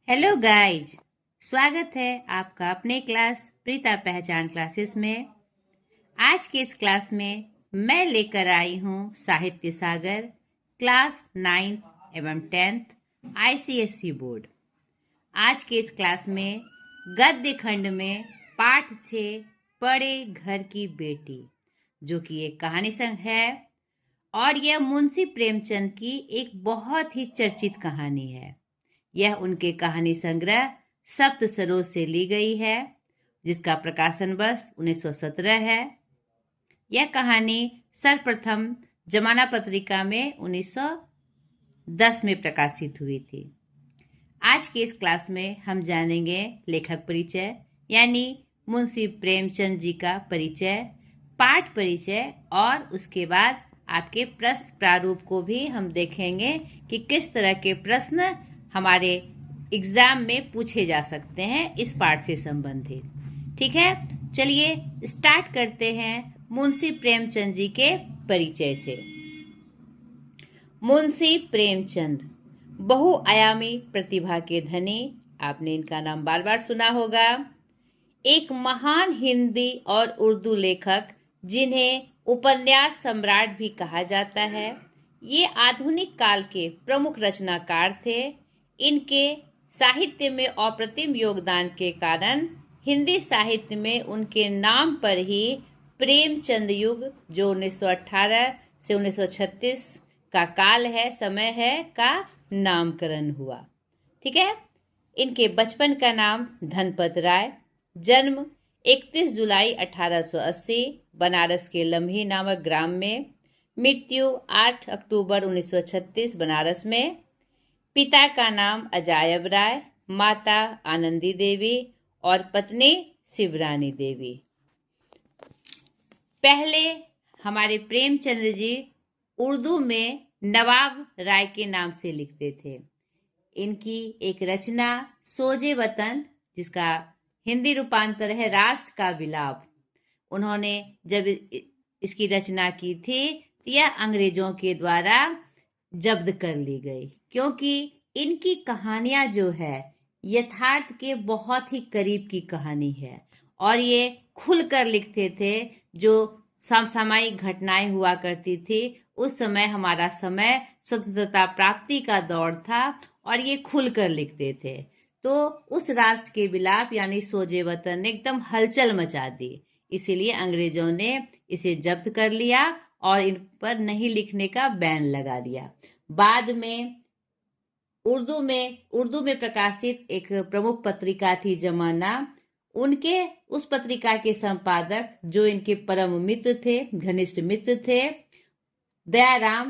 Hello guys, स्वागत है आपका अपने क्लास प्रीता पहचान क्लासेस में। आज के इस क्लास में मैं लेकर आई हूँ साहित्य सागर क्लास 9th एवं 10th ICSE बोर्ड। आज के इस क्लास में गद्य खंड में पाठ 6 पढ़े घर की बेटी, जो कि एक कहानी संग्रह है और यह मुंशी प्रेमचंद की एक बहुत ही चर्चित कहानी है। यह उनके कहानी संग्रह सप्त सरोज से ली गई है, जिसका प्रकाशन वर्ष 1917 है। यह कहानी सर्वप्रथम जमाना पत्रिका में 1910 में प्रकाशित हुई थी। आज के इस क्लास में हम जानेंगे लेखक परिचय यानी मुंशी प्रेमचंद जी का परिचय, पाठ परिचय और उसके बाद आपके प्रश्न प्रारूप को भी हम देखेंगे कि किस तरह के प्रश्न हमारे एग्जाम में पूछे जा सकते हैं इस पाठ से संबंधित। ठीक है, चलिए स्टार्ट करते हैं मुंशी प्रेमचंद जी के परिचय से। मुंशी प्रेमचंद बहुआयामी प्रतिभा के धनी, आपने इनका नाम बार बार सुना होगा। एक महान हिंदी और उर्दू लेखक जिन्हें उपन्यास सम्राट भी कहा जाता है। ये आधुनिक काल के प्रमुख रचनाकार थे। इनके साहित्य में अप्रतिम योगदान के कारण हिंदी साहित्य में उनके नाम पर ही प्रेमचंद युग, जो 1918 से 1936 का काल है, समय है, का नामकरण हुआ। ठीक है, इनके बचपन का नाम धनपत राय, जन्म 31 जुलाई 1880 बनारस के लम्ही नामक ग्राम में, मृत्यु 8 अक्टूबर 1936 बनारस में। पिता का नाम अजायब राय, माता आनंदी देवी और पत्नी शिवरानी देवी। पहले हमारे प्रेमचंद्र जी उर्दू में नवाब राय के नाम से लिखते थे। इनकी एक रचना सोजे वतन, जिसका हिंदी रूपांतर है राष्ट्र का विलाप, उन्होंने जब इसकी रचना की थी यह अंग्रेजों के द्वारा जब्त कर ली गई, क्योंकि इनकी कहानियां जो है यथार्थ के बहुत ही करीब की कहानी है और ये खुलकर लिखते थे। जो समसामयिक घटनाएं हुआ करती थी उस समय, हमारा समय स्वतंत्रता प्राप्ति का दौर था और ये खुलकर लिखते थे। तो उस राष्ट्र के विलाप यानी सोजे वतन ने एकदम हलचल मचा दी, इसीलिए अंग्रेजों ने इसे जब्त कर लिया और इन पर नहीं लिखने का बैन लगा दिया। बाद में उर्दू में प्रकाशित एक प्रमुख पत्रिका थी जमाना, उनके उस पत्रिका के संपादक, जो इनके परम मित्र थे, घनिष्ठ मित्र थे, दया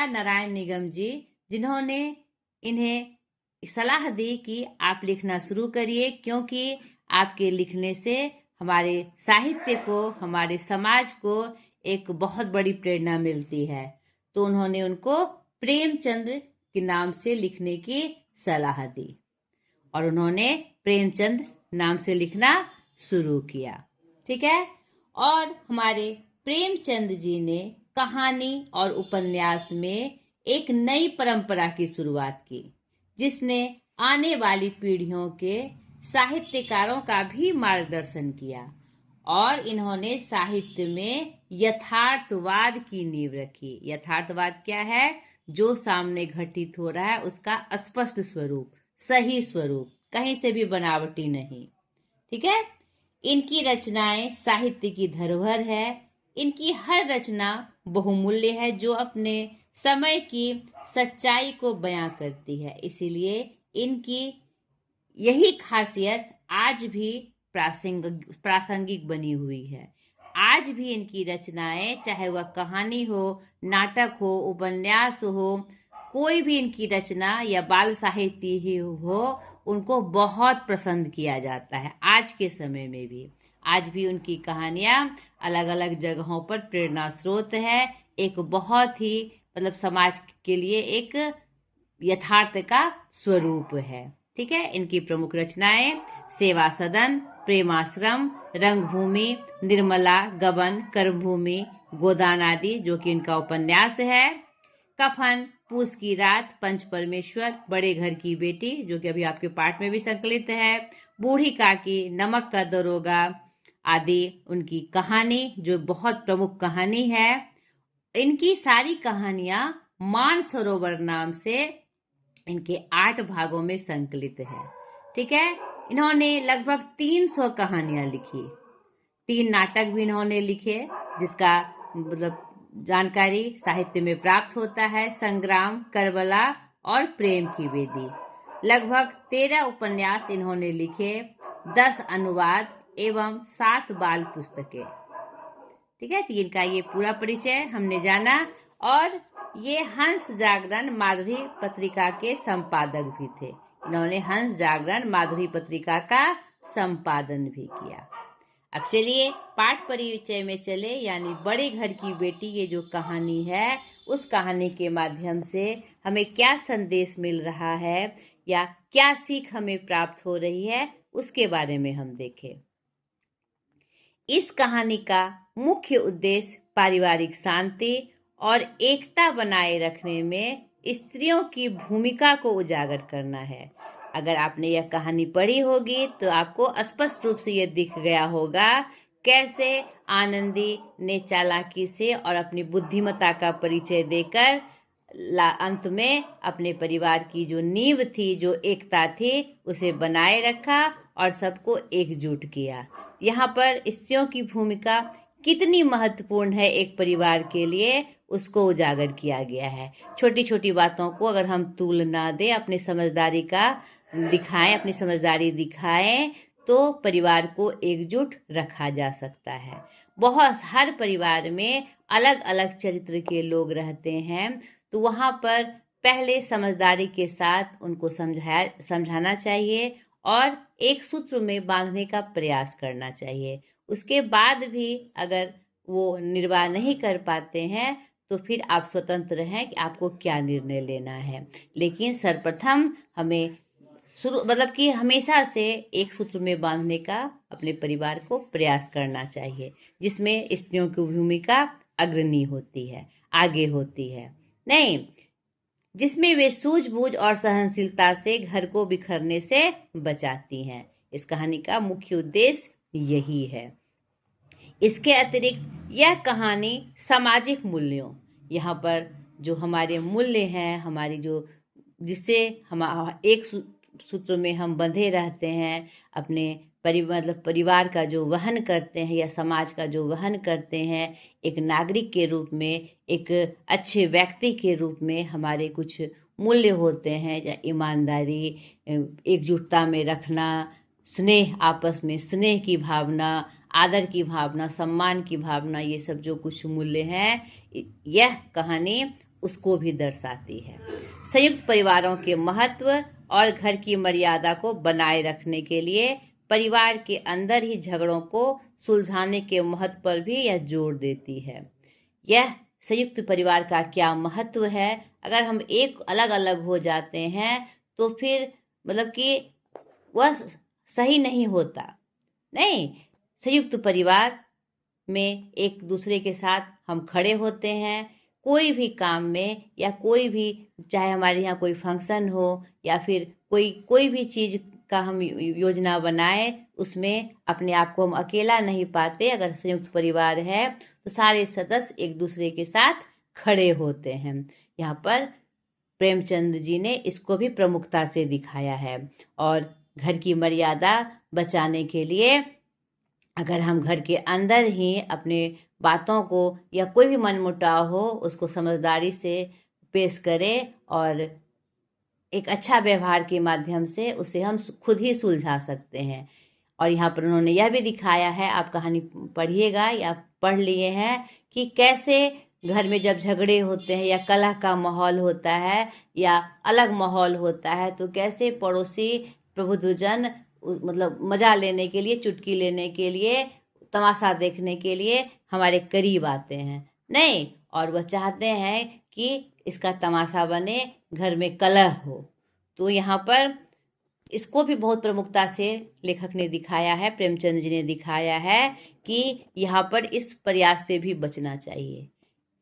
नारायण निगम जी, जिन्होंने इन्हें सलाह दी कि आप लिखना शुरू करिए, क्योंकि आपके लिखने से हमारे साहित्य को, हमारे समाज को एक बहुत बड़ी प्रेरणा मिलती है। तो उन्होंने उनको प्रेमचंद्र के नाम से लिखने की सलाह दी और उन्होंने प्रेमचंद नाम से लिखना शुरू किया। ठीक है, और हमारे प्रेमचंद जी ने कहानी और उपन्यास में एक नई परंपरा की शुरुआत की, जिसने आने वाली पीढ़ियों के साहित्यकारों का भी मार्गदर्शन किया और इन्होंने साहित्य में यथार्थवाद की नींव रखी। यथार्थवाद क्या है? जो सामने घटित हो रहा है उसका स्पष्ट स्वरूप, सही स्वरूप, कहीं से भी बनावटी नहीं। ठीक है, इनकी रचनाएं साहित्य की धरोहर है। इनकी हर रचना बहुमूल्य है, जो अपने समय की सच्चाई को बयां करती है। इसीलिए इनकी यही खासियत आज भी प्रासंगिक बनी हुई है। आज भी इनकी रचनाएं, चाहे वह कहानी हो, नाटक हो, उपन्यास हो, कोई भी इनकी रचना या बाल साहित्य ही हो, उनको बहुत पसंद किया जाता है। आज के समय में भी आज भी उनकी कहानियां अलग अलग जगहों पर प्रेरणा स्रोत है। एक बहुत ही समाज के लिए एक यथार्थ का स्वरूप है। ठीक है, इनकी प्रमुख रचनाएं सेवा सदन, प्रेमाश्रम, रंगभूमि, निर्मला, गबन, कर्मभूमि, गोदान आदि, जो कि इनका उपन्यास है, कफन, पूस की रात, पंच परमेश्वर, बड़े घर की बेटी, जो कि अभी आपके पाठ में भी संकलित है, बूढ़ी काकी, नमक का दरोगा आदि उनकी कहानी जो बहुत प्रमुख कहानी है। इनकी सारी कहानियां मानसरोवर नाम से इनके 8 भागों में संकलित है। ठीक है, इन्होंने लगभग 300 कहानियां लिखी, 3 नाटक भी इन्होंने लिखे, जिसका मतलब जानकारी साहित्य में प्राप्त होता है, संग्राम, करबला और प्रेम की वेदी। लगभग 13 उपन्यास इन्होंने लिखे, 10 अनुवाद एवं 7 बाल पुस्तकें। ठीक है, तो इनका ये पूरा परिचय हमने जाना। और ये हंस जागरण माधुरी पत्रिका के संपादक भी थे। इन्होंने हंस जागरण माधुरी पत्रिका का संपादन भी किया। अब चलिए पाठ परिचय में चले, यानी बड़े घर की बेटी, ये जो कहानी है, उस कहानी के माध्यम से हमें क्या संदेश मिल रहा है या क्या सीख हमें प्राप्त हो रही है, उसके बारे में हम देखें। इस कहानी का मुख्य उद्देश्य पारिवारिक शांति और एकता बनाए रखने में स्त्रियों की भूमिका को उजागर करना है। अगर आपने यह कहानी पढ़ी होगी तो आपको स्पष्ट रूप से यह दिख गया होगा कैसे आनंदी ने चालाकी से और अपनी बुद्धिमत्ता का परिचय देकर अंत में अपने परिवार की जो नींव थी, जो एकता थी, उसे बनाए रखा और सबको एकजुट किया। यहाँ पर स्त्रियों की भूमिका कितनी महत्वपूर्ण है एक परिवार के लिए, उसको उजागर किया गया है। छोटी छोटी बातों को अगर हम तूल ना दें, अपनी समझदारी का दिखाएं, अपनी समझदारी दिखाएं, तो परिवार को एकजुट रखा जा सकता है। हर परिवार में अलग अलग चरित्र के लोग रहते हैं, तो वहाँ पर पहले समझदारी के साथ उनको समझाना चाहिए और एक सूत्र में बांधने का प्रयास करना चाहिए। उसके बाद भी अगर वो निर्वाह नहीं कर पाते हैं तो फिर आप स्वतंत्र हैं कि आपको क्या निर्णय लेना है। लेकिन सर्वप्रथम हमें मतलब कि हमेशा से एक सूत्र में बांधने का अपने परिवार को प्रयास करना चाहिए, जिसमें स्त्रियों की भूमिका अग्रणी होती है, आगे होती है, नहीं, जिसमें वे सूझबूझ और सहनशीलता से घर को बिखरने से बचाती हैं। इस कहानी का मुख्य उद्देश्य यही है। इसके अतिरिक्त यह कहानी सामाजिक मूल्यों, यहाँ पर जो हमारे मूल्य हैं, हमारी जो जिससे हम एक सूत्र में हम बंधे रहते हैं, अपने परिवार का जो वहन करते हैं या समाज का जो वहन करते हैं, एक नागरिक के रूप में, एक अच्छे व्यक्ति के रूप में हमारे कुछ मूल्य होते हैं, या ईमानदारी, एकजुटता में रखना, स्नेह, आपस में स्नेह की भावना, आदर की भावना, सम्मान की भावना, ये सब जो कुछ मूल्य हैं, यह कहानी उसको भी दर्शाती है। संयुक्त परिवारों के महत्व और घर की मर्यादा को बनाए रखने के लिए परिवार के अंदर ही झगड़ों को सुलझाने के महत्व पर भी यह जोर देती है। यह संयुक्त परिवार का क्या महत्व है, अगर हम एक अलग अलग हो जाते हैं तो फिर मतलब कि वह सही नहीं होता। नहीं, संयुक्त परिवार में एक दूसरे के साथ हम खड़े होते हैं, कोई भी काम में या कोई भी, चाहे हमारे यहाँ कोई फंक्शन हो या फिर कोई भी चीज़ का हम योजना बनाए, उसमें अपने आप को हम अकेला नहीं पाते। अगर संयुक्त परिवार है तो सारे सदस्य एक दूसरे के साथ खड़े होते हैं। यहाँ पर प्रेमचंद जी ने इसको भी प्रमुखता से दिखाया है। और घर की मर्यादा बचाने के लिए अगर हम घर के अंदर ही अपने बातों को या कोई भी मनमुटाव हो उसको समझदारी से पेश करें और एक अच्छा व्यवहार के माध्यम से उसे हम खुद ही सुलझा सकते हैं। और यहाँ पर उन्होंने यह भी दिखाया है, आप कहानी पढ़िएगा या पढ़ लिए हैं, कि कैसे घर में जब झगड़े होते हैं या कलह का माहौल होता है या अलग माहौल होता है, तो कैसे पड़ोसी प्रबुद्धजन मतलब मजा लेने के लिए, चुटकी लेने के लिए, तमाशा देखने के लिए हमारे करीब आते हैं, नहीं, और वह चाहते हैं कि इसका तमाशा बने, घर में कलह हो। तो यहाँ पर इसको भी बहुत प्रमुखता से लेखक ने दिखाया है, प्रेमचंद जी ने दिखाया है कि यहाँ पर इस प्रयास से भी बचना चाहिए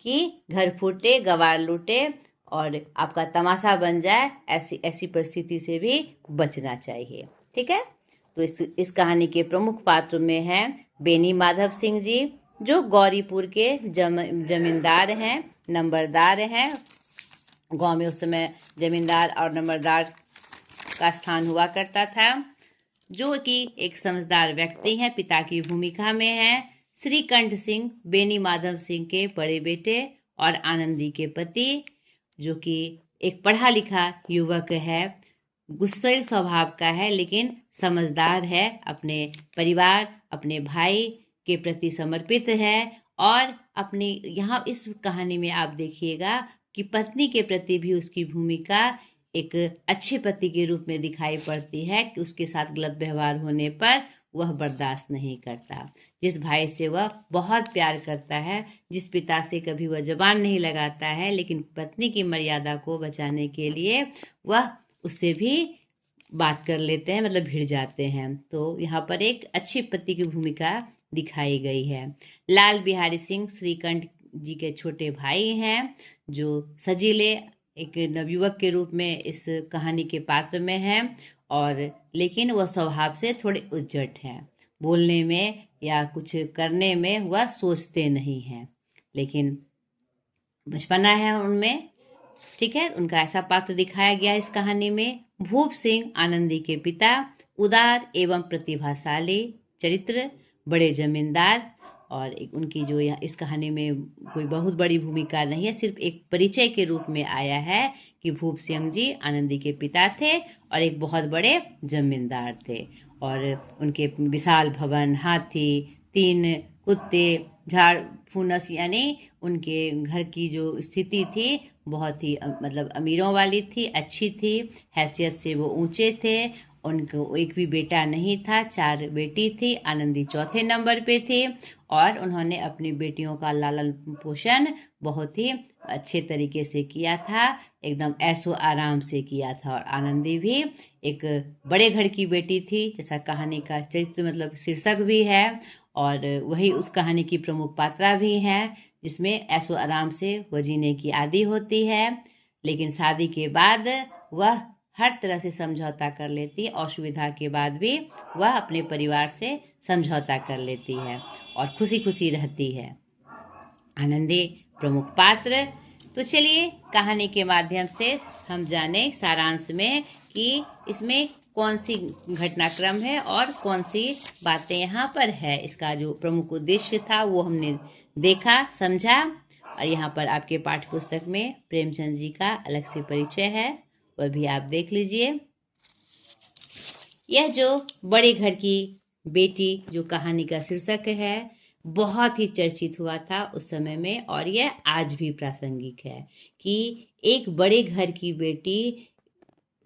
कि घर फूटे गवार लूटे, और आपका तमाशा बन जाए, ऐसी ऐसी परिस्थिति से भी बचना चाहिए। ठीक है। तो इस कहानी के प्रमुख पात्र में हैं बेनी माधव सिंह जी, जो गौरीपुर के जमींदार हैं, नंबरदार हैं। गांव में उस समय जमींदार और नंबरदार का स्थान हुआ करता था, जो कि एक समझदार व्यक्ति हैं, पिता की भूमिका में हैं। श्रीकंठ सिंह बेनी माधव सिंह के बड़े बेटे और आनंदी के पति, जो कि एक पढ़ा लिखा युवक है, गुस्सैल स्वभाव का है, लेकिन समझदार है, अपने परिवार अपने भाई के प्रति समर्पित है। और अपनी यहाँ इस कहानी में आप देखिएगा कि पत्नी के प्रति भी उसकी भूमिका एक अच्छे पति के रूप में दिखाई पड़ती है, कि उसके साथ गलत व्यवहार होने पर वह बर्दाश्त नहीं करता। जिस भाई से वह बहुत प्यार करता है, जिस पिता से कभी वह जबान नहीं लगाता है, लेकिन पत्नी की मर्यादा को बचाने के लिए वह उससे भी बात कर लेते हैं, मतलब भिड़ जाते हैं। तो यहाँ पर एक अच्छे पति की भूमिका दिखाई गई है। लाल बिहारी सिंह श्रीकंठ जी के छोटे भाई हैं, जो सजीले एक नवयुवक के रूप में इस कहानी के पात्र में हैं, और लेकिन वह स्वभाव से थोड़े उद्दट हैं। बोलने में या कुछ करने में वह सोचते नहीं हैं, लेकिन बचपना है उनमें। ठीक है, उनका ऐसा पात्र दिखाया गया है इस कहानी में। भूप सिंह आनंदी के पिता, उदार एवं प्रतिभाशाली चरित्र, बड़े जमींदार। और उनकी जो यहाँ इस कहानी में कोई बहुत बड़ी भूमिका नहीं है, सिर्फ एक परिचय के रूप में आया है कि भूप सिंह जी आनंदी के पिता थे और एक बहुत बड़े जमींदार थे। और उनके विशाल भवन, हाथी, 3 कुत्ते, झाड़ फूनस, यानी उनके घर की जो स्थिति थी बहुत ही मतलब अमीरों वाली थी, अच्छी थी, हैसियत से वो ऊंचे थे। उनको एक भी बेटा नहीं था, 4 बेटी थी, आनंदी चौथे नंबर पे थी। और उन्होंने अपनी बेटियों का लालन पोषण बहुत ही अच्छे तरीके से किया था, एकदम ऐशो आराम से किया था। और आनंदी भी एक बड़े घर की बेटी थी, जैसा कहानी का चरित्र मतलब शीर्षक भी है, और वही उस कहानी की प्रमुख पात्रा भी हैं, जिसमें ऐशो आराम से वो जीने की आदी होती है। लेकिन शादी के बाद वह हर तरह से समझौता कर लेती है, असुविधा के बाद भी वह अपने परिवार से समझौता कर लेती है और खुशी खुशी रहती है। आनंदी प्रमुख पात्र। तो चलिए कहानी के माध्यम से हम जाने सारांश में कि इसमें कौन सी घटनाक्रम है और कौन सी बातें यहाँ पर है। इसका जो प्रमुख उद्देश्य था वो हमने देखा, समझा। और यहाँ पर आपके पाठ्य पुस्तक में प्रेमचंद जी का अलग से परिचय है, वह भी आप देख लीजिए। यह जो बड़े घर की बेटी जो कहानी का शीर्षक है, बहुत ही चर्चित हुआ था उस समय में, और यह आज भी प्रासंगिक है कि एक बड़े घर की बेटी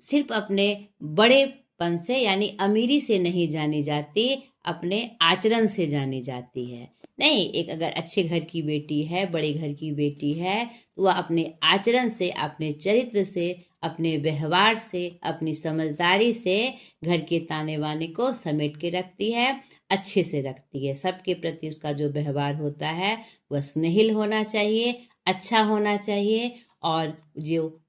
सिर्फ अपने बड़ेपन से यानी अमीरी से नहीं जानी जाती, अपने आचरण से जानी जाती है। नहीं, एक अगर अच्छे घर की बेटी है, बड़े घर की बेटी है, तो वह अपने आचरण से, अपने चरित्र से, अपने व्यवहार से, अपनी समझदारी से घर के ताने बाने को समेट के रखती है, अच्छे से रखती है। सबके प्रति उसका जो व्यवहार होता है वह स्नेहिल होना चाहिए, अच्छा होना चाहिए, और जो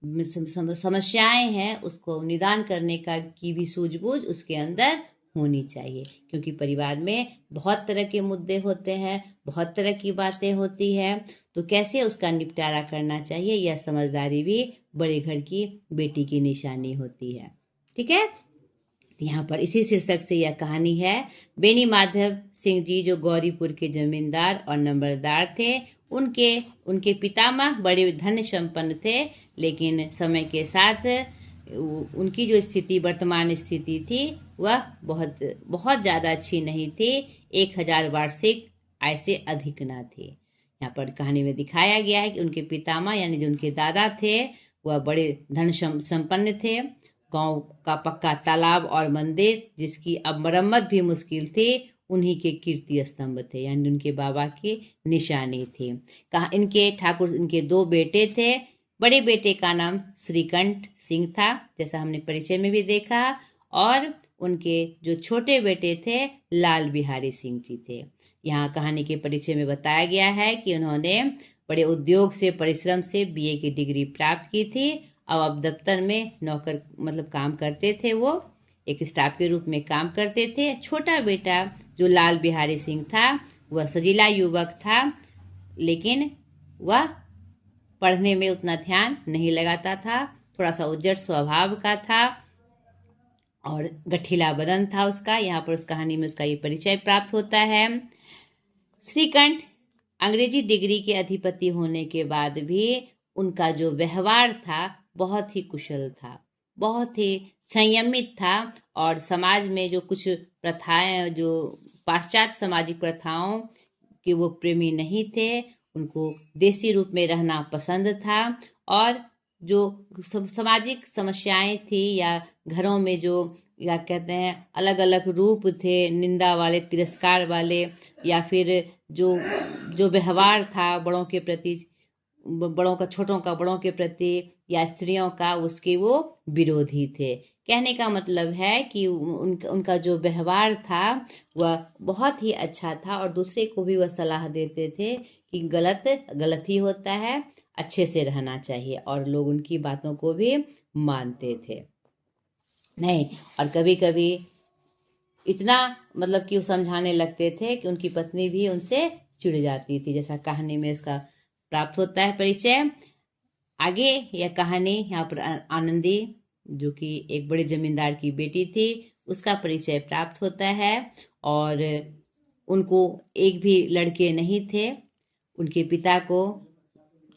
समस्याएं हैं उसको निदान करने का की भी सूझबूझ उसके अंदर होनी चाहिए। क्योंकि परिवार में बहुत तरह के मुद्दे होते हैं, बहुत तरह की बातें होती हैं, तो कैसे उसका निपटारा करना चाहिए, यह समझदारी भी बड़े घर की बेटी की निशानी होती है। ठीक है, यहाँ पर इसी शीर्षक से यह कहानी है। बेनी माधव सिंह जी जो गौरीपुर के जमींदार और नंबरदार थे, उनके पितामह बड़े धन संपन्न थे, लेकिन समय के साथ उनकी जो स्थिति, वर्तमान स्थिति थी, वह बहुत बहुत ज़्यादा अच्छी नहीं थी। 1000 वार्षिक आय से अधिक ना थी। यहाँ पर कहानी में दिखाया गया है कि उनके पितामह यानी जो उनके दादा थे वह बड़े धन संपन्न थे। गांव का पक्का तालाब और मंदिर, जिसकी अब मरम्मत भी मुश्किल थी, उन्हीं के कीर्ति स्तंभ थे, यानी उनके बाबा की निशानी थी। कहा इनके 2 बेटे थे। बड़े बेटे का नाम श्रीकंठ सिंह था, जैसा हमने परिचय में भी देखा, और उनके जो छोटे बेटे थे लाल बिहारी सिंह जी थे। यहाँ कहानी के परिचय में बताया गया है कि उन्होंने बड़े उद्योग से परिश्रम से बीए की डिग्री प्राप्त की थी। अब दफ्तर में नौकर मतलब काम करते थे, वो एक स्टाफ के रूप में काम करते थे। छोटा बेटा जो लाल बिहारी सिंह था वह सजीला युवक था, लेकिन वह पढ़ने में उतना ध्यान नहीं लगाता था, थोड़ा सा उज्जट स्वभाव का था और गठीला बदन था उसका। यहाँ पर उस कहानी में उसका ये परिचय प्राप्त होता है। श्रीकंठ अंग्रेजी डिग्री के अधिपति होने के बाद भी उनका जो व्यवहार था बहुत ही कुशल था, बहुत ही संयमित था और समाज में जो कुछ प्रथाएं, जो पाश्चात्य सामाजिक प्रथाओं के वो प्रेमी नहीं थे। उनको देसी रूप में रहना पसंद था और जो सामाजिक समस्याएं थी या घरों में जो या कहते हैं अलग अलग रूप थे, निंदा वाले, तिरस्कार वाले, या फिर जो जो व्यवहार था बड़ों के प्रति, बड़ों का छोटों का बड़ों के प्रति या स्त्रियों का, उसके वो विरोधी थे। कहने का मतलब है कि उनका जो व्यवहार था वह बहुत ही अच्छा था और दूसरे को भी वह सलाह देते थे कि गलत गलत ही होता है, अच्छे से रहना चाहिए, और लोग उनकी बातों को भी मानते थे नहीं। और कभी कभी इतना मतलब कि वो समझाने लगते थे कि उनकी पत्नी भी उनसे चिढ़ जाती थी, जैसा कहानी में उसका प्राप्त होता है परिचय। आगे यह कहानी यहाँ पर आनंदी जो कि एक बड़े जमींदार की बेटी थी उसका परिचय प्राप्त होता है। और उनको एक भी लड़के नहीं थे। उनके पिता को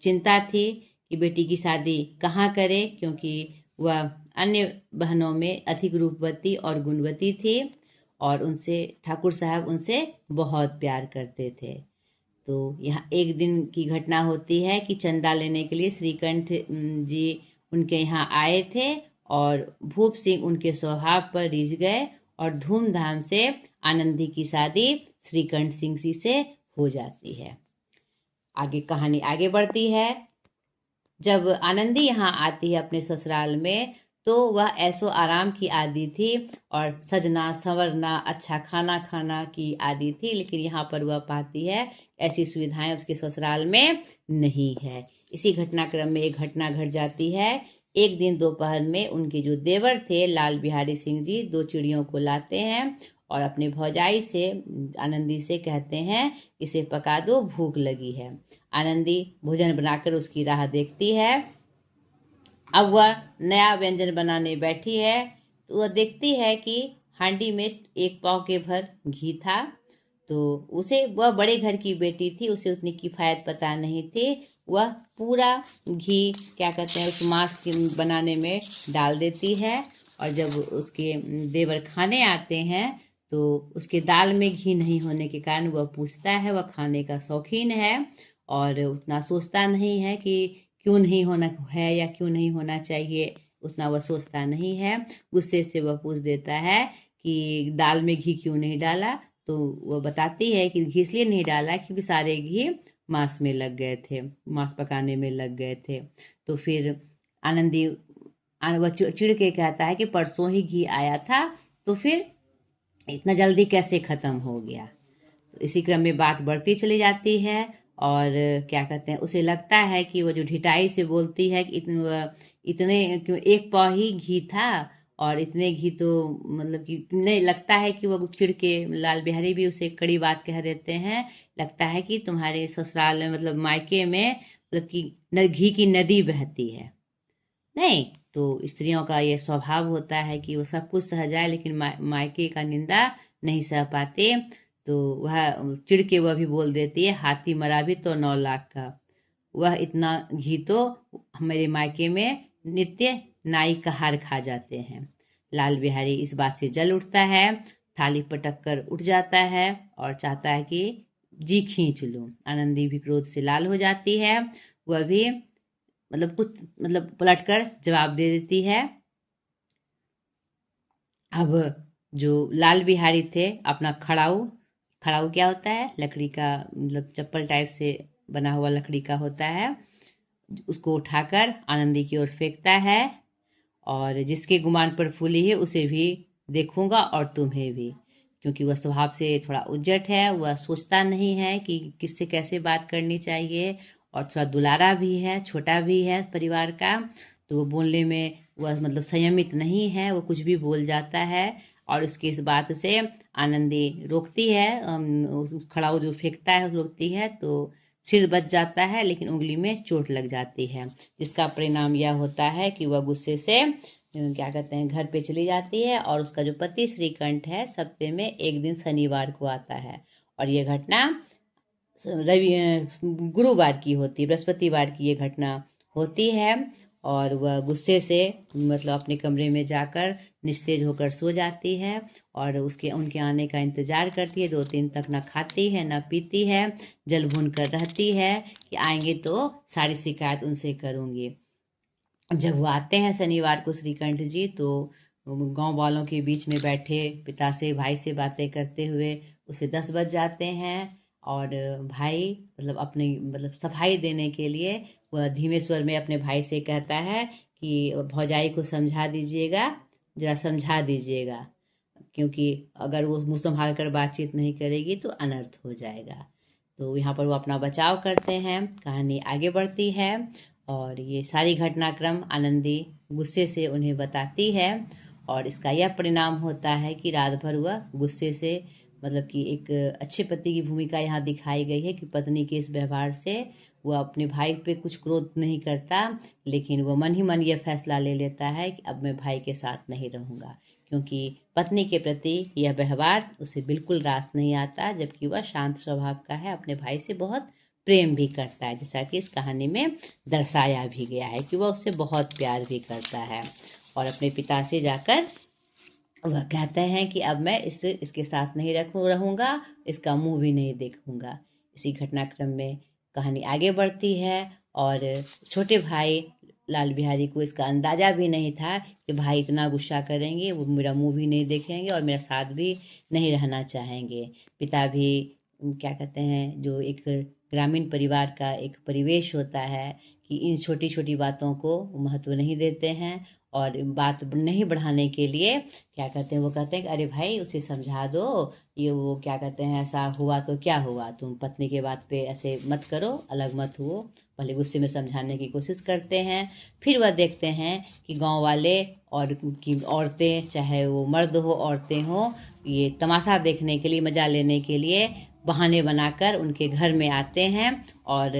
चिंता थी कि बेटी की शादी कहाँ करे, क्योंकि वह अन्य बहनों में अधिक रूपवती और गुणवती थी और उनसे ठाकुर साहब उनसे बहुत प्यार करते थे। तो यहाँ एक दिन की घटना होती है कि चंदा लेने के लिए श्रीकंठ जी उनके यहाँ आए थे और भूप सिंह उनके स्वभाव पर रिझ गए और धूमधाम से आनंदी की शादी श्रीकंठ सिंह जी से हो जाती है। आगे कहानी आगे बढ़ती है। जब आनंदी यहाँ आती है अपने ससुराल में तो वह ऐसो आराम की आदी थी और सजना संवरना, अच्छा खाना खाना की आदी थी, लेकिन यहाँ पर वह पाती है ऐसी सुविधाएं उसके ससुराल में नहीं है। इसी घटनाक्रम में एक घटना घट जाती है। एक दिन दोपहर में उनके जो देवर थे लाल बिहारी सिंह जी 2 चिड़ियों को लाते हैं और अपने भौजाई से, आनंदी से कहते हैं इसे पका दो, भूख लगी है। आनंदी भोजन बनाकर उसकी राह देखती है। अब वह नया व्यंजन बनाने बैठी है तो वह देखती है कि हांडी में 1 पाव के भर घी था। तो उसे, वह बड़े घर की बेटी थी, उसे उतनी किफ़ायत पता नहीं थी। वह पूरा घी क्या कहते हैं उस मांस के बनाने में डाल देती है और जब उसके देवर खाने आते हैं तो उसके दाल में घी नहीं होने के कारण वह पूछता है, वह खाने का शौकीन है और उतना सोचता नहीं है कि क्यों नहीं होना है या क्यों नहीं होना चाहिए, उतना वह सोचता नहीं है। गुस्से से वह पूछ देता है कि दाल में घी क्यों नहीं डाला। तो वह बताती है कि घी इसलिए नहीं डाला क्योंकि सारे घी मांस में लग गए थे, मांस पकाने में लग गए थे। तो फिर आनंदी वह चिड़ के कहता है कि परसों ही घी आया था तो फिर इतना जल्दी कैसे ख़त्म हो गया। तो इसी क्रम में बात बढ़ती चली जाती है और क्या कहते हैं उसे लगता है कि वो जो ढिठाई से बोलती है कि इतने क्यों 1 पाव ही घी था और इतने घी तो मतलब कि इतने, लगता है कि वो चिढ़ के लाल बिहारी भी उसे कड़ी बात कह देते हैं। लगता है कि तुम्हारे ससुराल में मतलब मायके में मतलब कि घी की नदी बहती है नहीं। तो स्त्रियों का ये स्वभाव होता है कि वो सब कुछ सह जाए लेकिन मायके का निंदा नहीं सह पाते। तो वह चिढ़ के वह भी बोल देती है हाथी मरा भी तो 9 लाख का, वह इतना घी तो हमारे मायके में नित्य नाई कहार खा जाते हैं। लाल बिहारी इस बात से जल उठता है, थाली पटक कर उठ जाता है और चाहता है कि जी खींच लूं। आनंदी भी क्रोध से लाल हो जाती है, वह भी मतलब कुछ मतलब पलटकर जवाब दे देती है। अब जो लाल बिहारी थे अपना खड़ाऊ क्या होता है, लकड़ी का मतलब चप्पल टाइप से बना हुआ लकड़ी का होता है, उसको उठाकर आनंदी की ओर फेंकता है और जिसके गुमान पर फूली है उसे भी देखूंगा और तुम्हें भी। क्योंकि वह स्वभाव से थोड़ा उज्जट है, वह सोचता नहीं है कि किससे कैसे बात करनी चाहिए और थोड़ा दुलारा भी है, छोटा भी है परिवार का। तो वो बोलने में वह मतलब संयमित नहीं है, वो कुछ भी बोल जाता है। और उसकी इस बात से आनंदी रोकती है, खड़ाऊ जो फेंकता है रोकती है, तो सिर बच जाता है लेकिन उंगली में चोट लग जाती है, जिसका परिणाम यह होता है कि वह गुस्से से क्या कहते हैं घर पे चली जाती है। और उसका जो पति श्रीकंठ है सप्ताह में एक दिन शनिवार को आता है, और ये घटना गुरुवार की होती है, बृहस्पतिवार की ये घटना होती है। और वह गुस्से से मतलब अपने कमरे में जाकर निस्तेज होकर सो जाती है, और उनके आने का इंतज़ार करती है। 2 दिन तक ना खाती है ना पीती है, जल भून कर रहती है कि आएंगे तो सारी शिकायत उनसे करूँगी। जब वो आते हैं शनिवार को श्रीकंठ जी, तो गांव वालों के बीच में बैठे पिता से भाई से बातें करते हुए उसे 10 बज जाते हैं। और भाई मतलब अपनी मतलब सफाई देने के लिए वह धीमे स्वर में अपने भाई से कहता है कि भौजाई को समझा दीजिएगा, जरा समझा दीजिएगा, क्योंकि अगर वो मुँह संभाल कर बातचीत नहीं करेगी तो अनर्थ हो जाएगा। तो यहाँ पर वो अपना बचाव करते हैं। कहानी आगे बढ़ती है और ये सारी घटनाक्रम आनंदी गुस्से से उन्हें बताती है, और इसका यह परिणाम होता है कि रात भर वह गुस्से से मतलब कि एक अच्छे पति की भूमिका यहाँ दिखाई गई है कि पत्नी के इस व्यवहार से वह अपने भाई पे कुछ क्रोध नहीं करता, लेकिन वह मन ही मन यह फैसला ले लेता है कि अब मैं भाई के साथ नहीं रहूँगा, क्योंकि पत्नी के प्रति यह व्यवहार उसे बिल्कुल रास नहीं आता, जबकि वह शांत स्वभाव का है, अपने भाई से बहुत प्रेम भी करता है, जैसा कि इस कहानी में दर्शाया भी गया है कि वह उससे बहुत प्यार भी करता है। और अपने पिता से जाकर वह कहते हैं कि अब मैं इसके साथ नहीं रहूँगा, इसका मुंह भी नहीं देखूँगा। इसी घटनाक्रम में कहानी आगे बढ़ती है, और छोटे भाई लाल बिहारी को इसका अंदाज़ा भी नहीं था कि भाई इतना गुस्सा करेंगे, वो मेरा मुंह भी नहीं देखेंगे और मेरा साथ भी नहीं रहना चाहेंगे। पिता भी क्या कहते हैं, जो एक ग्रामीण परिवार का एक परिवेश होता है कि इन छोटी छोटी बातों को महत्व नहीं देते हैं, और बात नहीं बढ़ाने के लिए क्या कहते हैं, वो कहते हैं कि अरे भाई उसे समझा दो, ये वो क्या कहते हैं, ऐसा हुआ तो क्या हुआ, तुम पत्नी के बात पे ऐसे मत करो, अलग मत हुओ। पहले गुस्से में समझाने की कोशिश करते हैं, फिर वह देखते हैं कि गांव वाले और की औरतें, चाहे वो मर्द हो औरतें हो, ये तमाशा देखने के लिए, मजा लेने के लिए बहाने बनाकर उनके घर में आते हैं और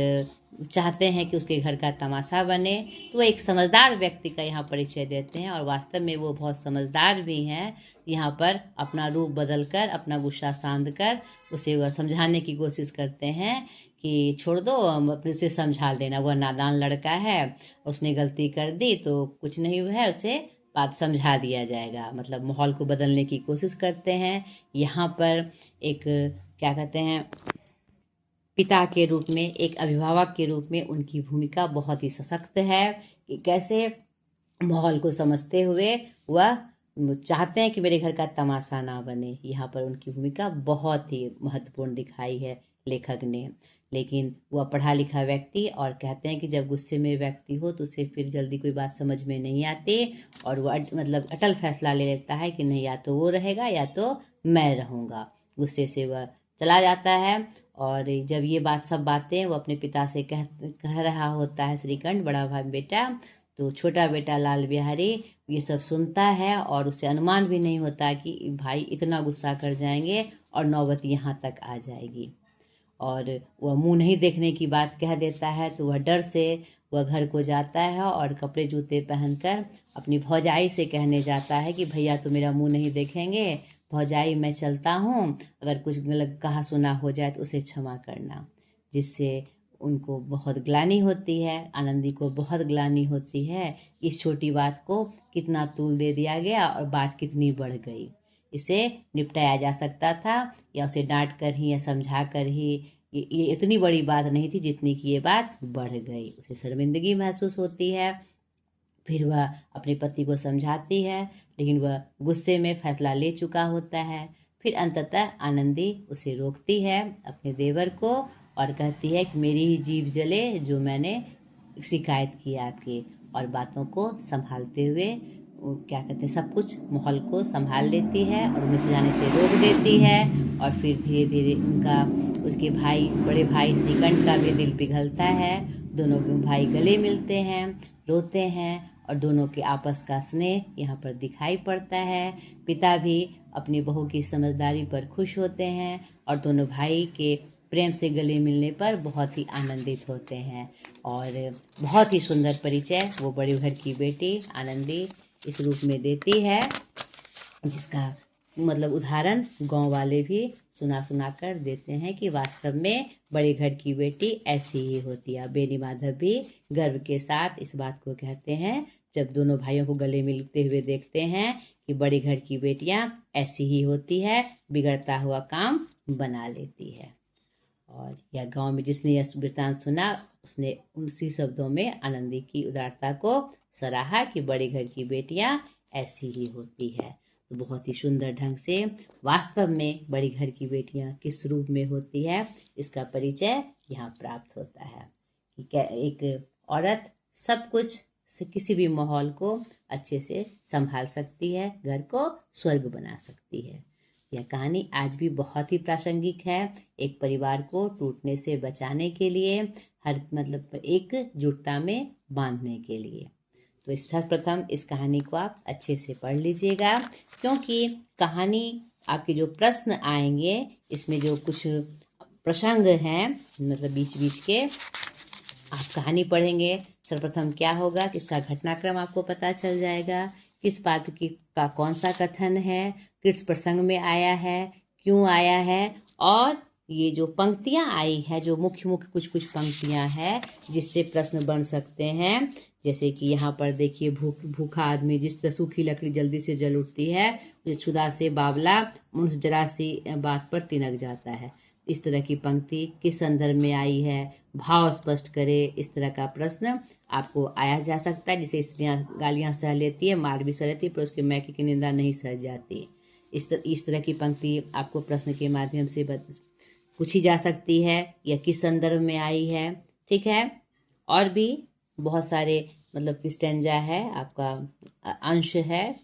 चाहते हैं कि उसके घर का तमाशा बने। तो वह एक समझदार व्यक्ति का यहाँ परिचय देते हैं, और वास्तव में वो बहुत समझदार भी हैं। यहाँ पर अपना रूप बदलकर, अपना गुस्सा शांत कर उसे वह समझाने की कोशिश करते हैं कि छोड़ दो, अपने उसे समझा देना, वह नादान लड़का है, उसने गलती कर दी तो कुछ नहीं हुआ है, उसे बात समझा दिया जाएगा। मतलब माहौल को बदलने की कोशिश करते हैं। यहाँ पर एक क्या कहते हैं, पिता के रूप में, एक अभिभावक के रूप में उनकी भूमिका बहुत ही सशक्त है कि कैसे माहौल को समझते हुए वह चाहते हैं कि मेरे घर का तमाशा ना बने। यहाँ पर उनकी भूमिका बहुत ही महत्वपूर्ण दिखाई है लेखक ने। लेकिन वह पढ़ा लिखा व्यक्ति, और कहते हैं कि जब गुस्से में व्यक्ति हो तो उसे फिर जल्दी कोई बात समझ में नहीं आती, और वह मतलब अटल फैसला ले लेता है कि नहीं, या तो वो रहेगा या तो मैं रहूँगा। गुस्से से वह चला जाता है, और जब ये सब बातें वो अपने पिता से कह रहा होता है श्रीकंठ, बड़ा भाई बेटा, तो छोटा बेटा लाल बिहारी ये सब सुनता है, और उसे अनुमान भी नहीं होता कि भाई इतना गुस्सा कर जाएंगे और नौबत यहाँ तक आ जाएगी। और वह मुंह नहीं देखने की बात कह देता है, तो वह डर से वह घर को जाता है और कपड़े जूते पहनकर अपनी भौजाई से कहने जाता है कि भैया तो मेरा मुंह नहीं देखेंगे, भौजाई मैं चलता हूँ, अगर कुछ गलत कहा सुना हो जाए तो उसे क्षमा करना। जिससे उनको बहुत ग्लानि होती है, आनंदी को बहुत ग्लानि होती है, इस छोटी बात को कितना तूल दे दिया गया और बात कितनी बढ़ गई। इसे निपटाया जा सकता था, या उसे डांट कर ही या समझा कर ही, ये इतनी बड़ी बात नहीं थी जितनी कि ये बात बढ़ गई। उसे शर्मिंदगी महसूस होती है। फिर वह अपने पति को समझाती है, लेकिन वह गुस्से में फैसला ले चुका होता है। फिर अंततः आनंदी उसे रोकती है, अपने देवर को, और कहती है कि मेरी ही जीभ जले जो मैंने शिकायत की आपकी, और बातों को संभालते हुए क्या कहते हैं, सब कुछ माहौल को संभाल लेती है और उन्हें सजाने से रोक देती है। और फिर धीरे धीरे उसके भाई, बड़े भाई श्रीकंठ का भी दिल पिघलता है। दोनों के भाई गले मिलते हैं, रोते हैं और दोनों के आपस का स्नेह यहाँ पर दिखाई पड़ता है। पिता भी अपनी बहू की समझदारी पर खुश होते हैं और दोनों भाई के प्रेम से गले मिलने पर बहुत ही आनंदित होते हैं। और बहुत ही सुंदर परिचय वो बड़े घर की बेटी आनंदी इस रूप में देती है, जिसका मतलब उदाहरण गांव वाले भी सुना सुना कर देते हैं कि वास्तव में बड़े घर की बेटी ऐसी ही होती है। बेनी माधव भी गर्व के साथ इस बात को कहते हैं जब दोनों भाइयों को गले मिलते हुए देखते हैं कि बड़े घर की बेटियां ऐसी ही होती है, बिगड़ता हुआ काम बना लेती है। और यह गांव में जिसने यह वृत्तांत सुना उसने उसी शब्दों में आनंदी की उदारता को सराहा कि बड़े घर की बेटियां ऐसी ही होती है। तो बहुत ही सुंदर ढंग से वास्तव में बड़ी घर की बेटियां किस रूप में होती है इसका परिचय यहाँ प्राप्त होता है कि एक औरत सब कुछ से किसी भी माहौल को अच्छे से संभाल सकती है, घर को स्वर्ग बना सकती है। यह कहानी आज भी बहुत ही प्रासंगिक है, एक परिवार को टूटने से बचाने के लिए, हर मतलब एकजुटता में बांधने के लिए। तो सर्वप्रथम इस कहानी को आप अच्छे से पढ़ लीजिएगा, क्योंकि कहानी आपके जो प्रश्न आएंगे इसमें जो कुछ प्रसंग हैं मतलब बीच बीच के आप कहानी पढ़ेंगे, सर्वप्रथम क्या होगा कि इसका घटनाक्रम आपको पता चल जाएगा, किस पात्र की का कौन सा कथन है, किस प्रसंग में आया है, क्यों आया है, और ये जो पंक्तियां आई है, जो मुख्य मुख्य कुछ कुछ पंक्तियां हैं जिससे प्रश्न बन सकते हैं। जैसे कि यहाँ पर देखिए, भूखा आदमी जिस तरह सूखी लकड़ी जल्दी से जल उठती है, क्षुधा से बावला मनुष्य जरा सी बात पर तिनक जाता है। इस तरह की पंक्ति किस संदर्भ में आई है, भाव स्पष्ट करे, इस तरह का प्रश्न आपको आया जा सकता है। जिसे स्त्रियाँ गालियाँ सह लेती है, मार भी सह लेती है, पर उसके मैके की निंदा नहीं सह जाती। इस तरह की पंक्ति आपको प्रश्न के माध्यम से पूछी जा सकती है, या किस संदर्भ में आई है। ठीक है, और भी बहुत सारे मतलब स्टैंजा है, आपका अंश है,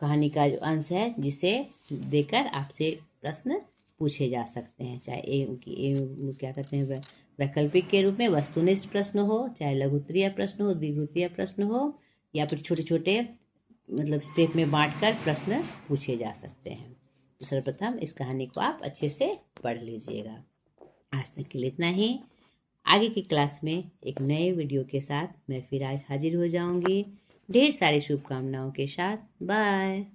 कहानी का जो अंश है जिसे देकर आपसे प्रश्न पूछे जा सकते हैं, चाहे क्या कहते हैं वैकल्पिक के रूप में वस्तुनिष्ठ प्रश्न हो, चाहे लघुत्तरीय प्रश्न हो, दीर्घितीय प्रश्न हो, या फिर छोटे छोटे मतलब स्टेप में बांटकर प्रश्न पूछे जा सकते हैं। तो सर्वप्रथम इस कहानी को आप अच्छे से पढ़ लीजिएगा। आज तक के लिए इतना ही। आगे की क्लास में एक नए वीडियो के साथ मैं फिर आज हाजिर हो जाऊंगी। ढेर सारी शुभकामनाओं के साथ। बाय।